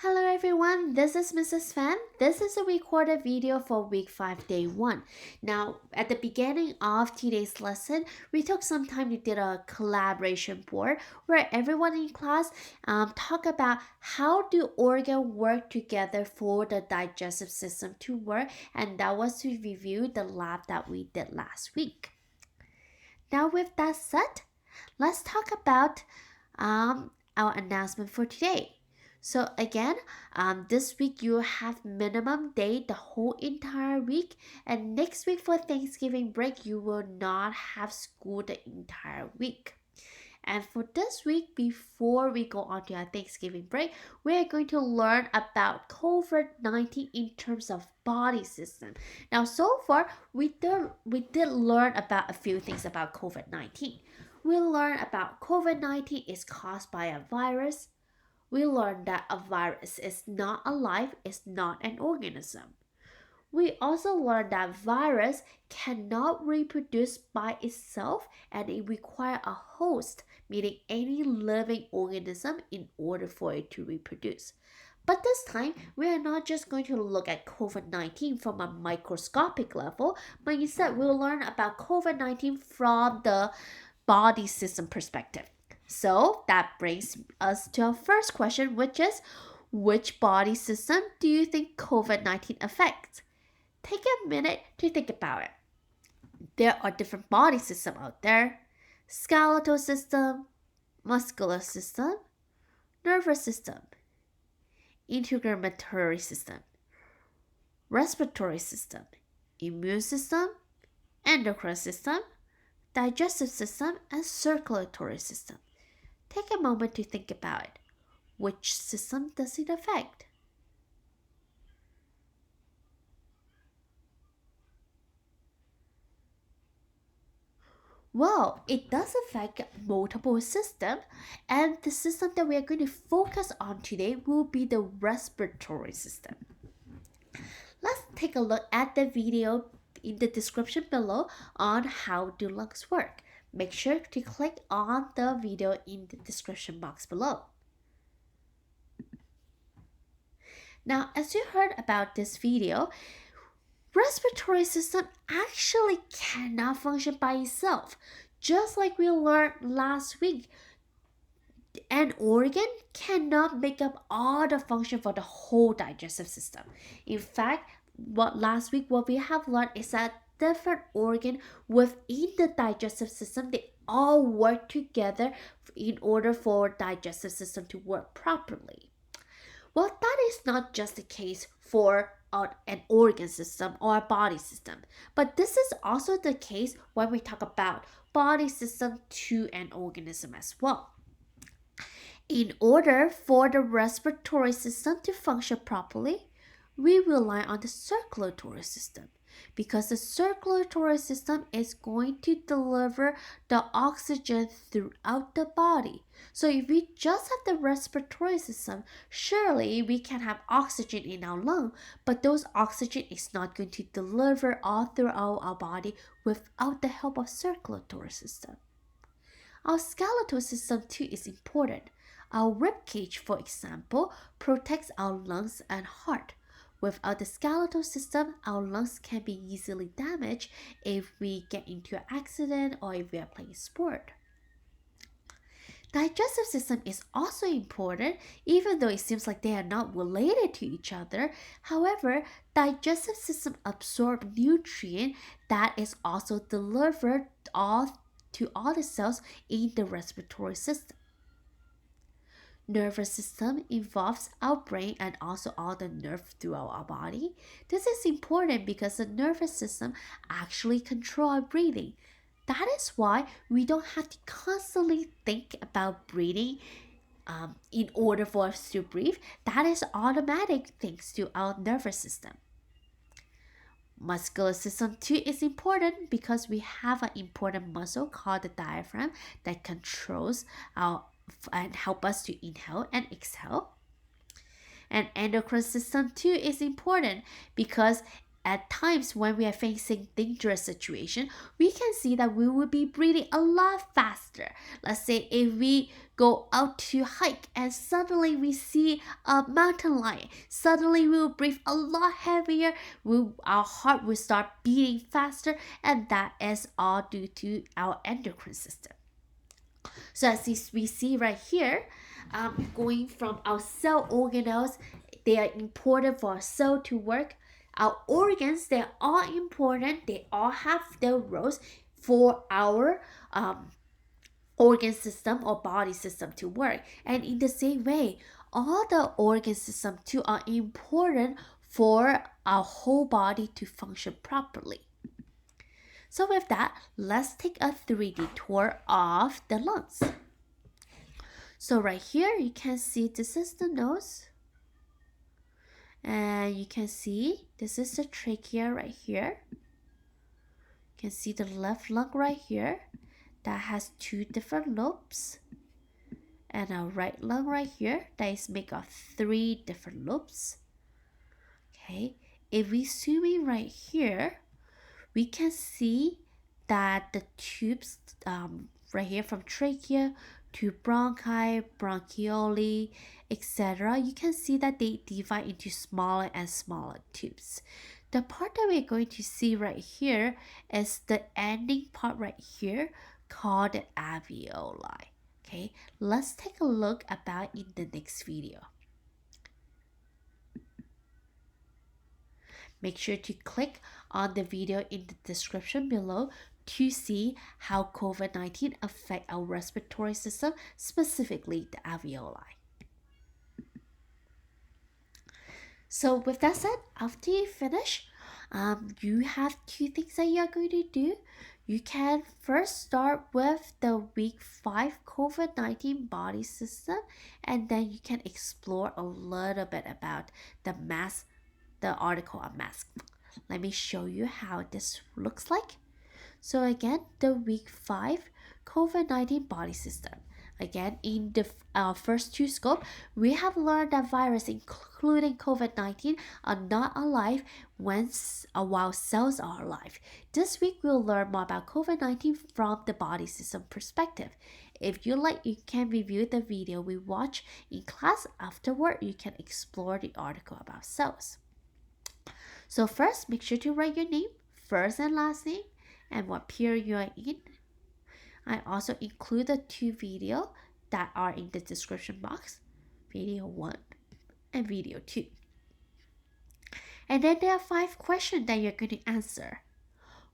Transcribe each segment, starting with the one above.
Hello everyone, this is Mrs. Fan. This is a recorded video for week 5, day 1. Now, at the beginning of today's lesson, we took some time to do a collaboration board where everyone in class talk about how do organs work together for the digestive system to work, and that was to review the lab that we did last week. Now, with that said, let's talk about our announcement for today. So again, this week you have minimum day the whole entire week, and next week for Thanksgiving break you will not have school the entire week. And for this week, before we go on to our Thanksgiving break, we are going to learn about COVID-19 in terms of body system. Now, so far, we did learn about a few things about COVID-19. We learned about COVID-19 is caused by a virus. We learned that a virus is not alive, it's not an organism. We also learned that virus cannot reproduce by itself and it requires a host, meaning any living organism, in order for it to reproduce. But this time, we are not just going to look at COVID-19 from a microscopic level, but instead we'll learn about COVID-19 from the body system perspective. So that brings us to our first question, which is, which body system do you think COVID-19 affects? Take a minute to think about it. There are different body systems out there: skeletal system, muscular system, nervous system, integumentary system, respiratory system, immune system, endocrine system, digestive system, and circulatory system. Take a moment to think about it. Which system does it affect? Well, it does affect multiple systems, and the system that we are going to focus on today will be the respiratory system. Let's take a look at the video in the description below on how do lungs work. Make sure to click on the video in the description box below. Now, as you heard about this video, respiratory system actually cannot function by itself. Just like we learned last week, an organ cannot make up all the function for the whole digestive system. In fact, last week what we have learned is that different organ within the digestive system, they all work together in order for digestive system to work properly. Well, that is not just the case for an organ system or a body system, but this is also the case when we talk about body system to an organism as well. In order for the respiratory system to function properly, we rely on the circulatory system, because the circulatory system is going to deliver the oxygen throughout the body. So if we just have the respiratory system, surely we can have oxygen in our lung, but those oxygen is not going to deliver all throughout our body without the help of circulatory system. Our skeletal system too is important. Our rib cage, for example, protects our lungs and heart. Without the skeletal system, our lungs can be easily damaged if we get into an accident or if we are playing sport. Digestive system is also important, even though it seems like they are not related to each other. However, digestive system absorb nutrient that is also delivered to all the cells in the respiratory system. Nervous system involves our brain and also all the nerves throughout our body. This is important because the nervous system actually controls our breathing. That is why we don't have to constantly think about breathing in order for us to breathe. That is automatic thanks to our nervous system. Muscular system too is important because we have an important muscle called the diaphragm that controls our and help us to inhale and exhale. And endocrine system too is important because at times when we are facing dangerous situation, we can see that we will be breathing a lot faster. Let's say if we go out to hike and suddenly we see a mountain lion. Suddenly we will breathe a lot heavier, our heart will start beating faster, and that is all due to our endocrine system. So as we see right here, going from our cell organelles, they are important for our cell to work. Our organs, they're all important. They all have their roles for our organ system or body system to work. And in the same way, all the organ system too are important for our whole body to function properly. So with that, let's take a 3D tour of the lungs. So right here, you can see this is the nose. And you can see this is the trachea right here. You can see the left lung right here that has 2 different lobes. And our right lung right here that is made of 3 different lobes. Okay, if we zoom in right here, we can see that the tubes right here from trachea to bronchi, bronchioli, etc. You can see that they divide into smaller and smaller tubes. The part that we're going to see right here is the ending part right here called the alveoli. Okay, let's take a look about in the next video. Make sure to click on the video in the description below to see how COVID-19 affect our respiratory system, specifically the alveoli. So with that said, after you finish, you have 2 things that you are going to do. You can first start with the week 5 COVID-19 body system, and then you can explore a little bit about the article on mask. Let me show you how this looks like. So again, the week 5 COVID-19 body system. Again, in the first 2 scope, we have learned that viruses, including COVID-19, are not alive while cells are alive. This week, we'll learn more about COVID-19 from the body system perspective. If you like, you can review the video we watch in class. Afterward, you can explore the article about cells. So first, make sure to write your name, first and last name, and what period you are in. I also include the 2 videos that are in the description box, video 1 and video 2. And then there are 5 questions that you're going to answer.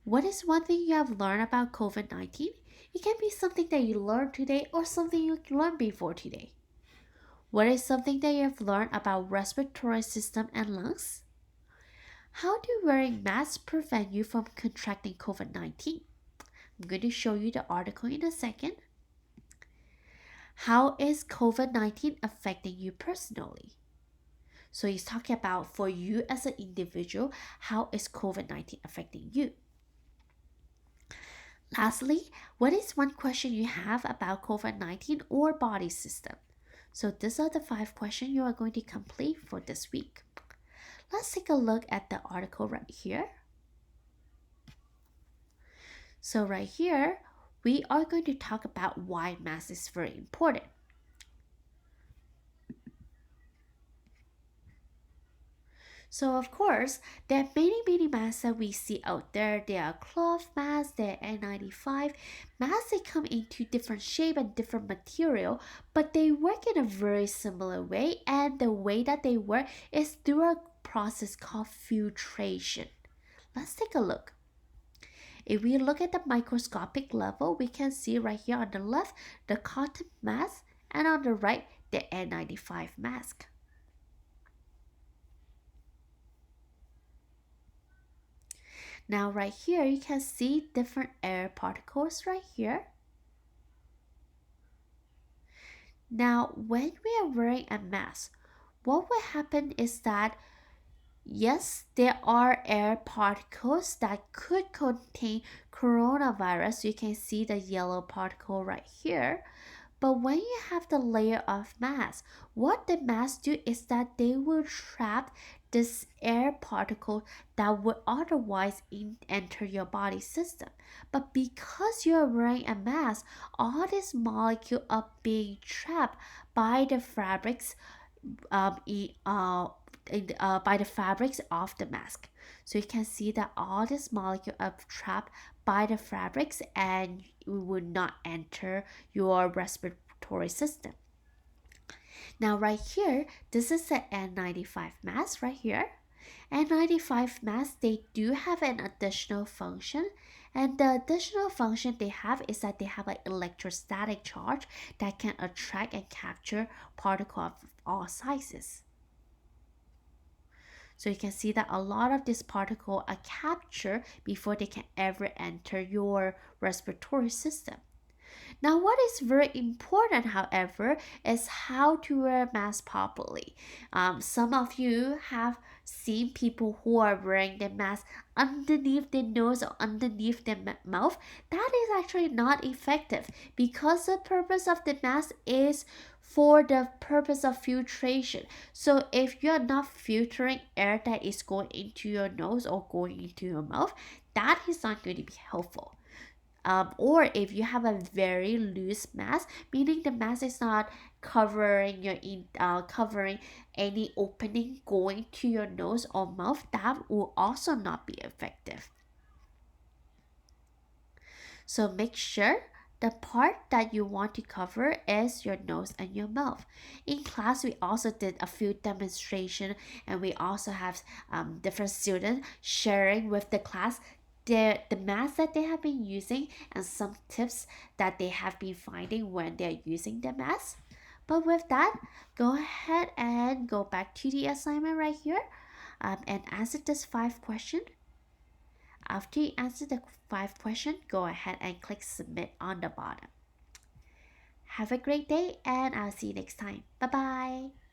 What is one thing you have learned about COVID-19? It can be something that you learned today or something you learned before today. What is something that you have learned about respiratory system and lungs? How do wearing masks prevent you from contracting COVID-19? I'm going to show you the article in a second. How is COVID-19 affecting you personally? So he's talking about for you as an individual, how is COVID-19 affecting you? Lastly, what is one question you have about COVID-19 or body system? So these are the 5 questions you are going to complete for this week. Let's take a look at the article right here. So right here, we are going to talk about why mask is very important. So of course, there are many masks that we see out there. There are cloth masks, there are N95 masks. They come into different shape and different material, but they work in a very similar way. And the way that they work is through a process called filtration. Let's take a look. If we look at the microscopic level, we can see right here on the left, the cotton mask, and on the right, the N95 mask. Now right here, you can see different air particles right here. Now, when we are wearing a mask, what will happen is that yes, there are air particles that could contain coronavirus. You can see the yellow particle right here. But when you have the layer of mask, what the masks do is that they will trap this air particle that would otherwise enter your body system. But because you're wearing a mask, all these molecules are being trapped by the fabrics um, e- uh, by the fabrics of the mask. So you can see that all these molecules are trapped by the fabrics and will not enter your respiratory system. Now right here, this is the N95 mask right here. N95 masks, they do have an additional function, and the additional function they have is that they have an electrostatic charge that can attract and capture particles of all sizes. So you can see that a lot of these particles are captured before they can ever enter your respiratory system. Now, what is very important, however, is how to wear a mask properly. Some of you have seen people who are wearing the mask underneath their nose or underneath their mouth. That is actually not effective because the purpose of the mask is for the purpose of filtration. So if you're not filtering air that is going into your nose or going into your mouth, that is not going to be helpful. Or if you have a very loose mask, meaning the mask is not covering any opening going to your nose or mouth, that will also not be effective. So make sure the part that you want to cover is your nose and your mouth. In class, we also did a few demonstration, and we also have different students sharing with the class the mask that they have been using and some tips that they have been finding when they're using the mask. But with that, go ahead and go back to the assignment right here, and answer this 5 question. After you answer the 5 question, go ahead and click submit on the bottom. Have a great day, and I'll see you next time. Bye bye.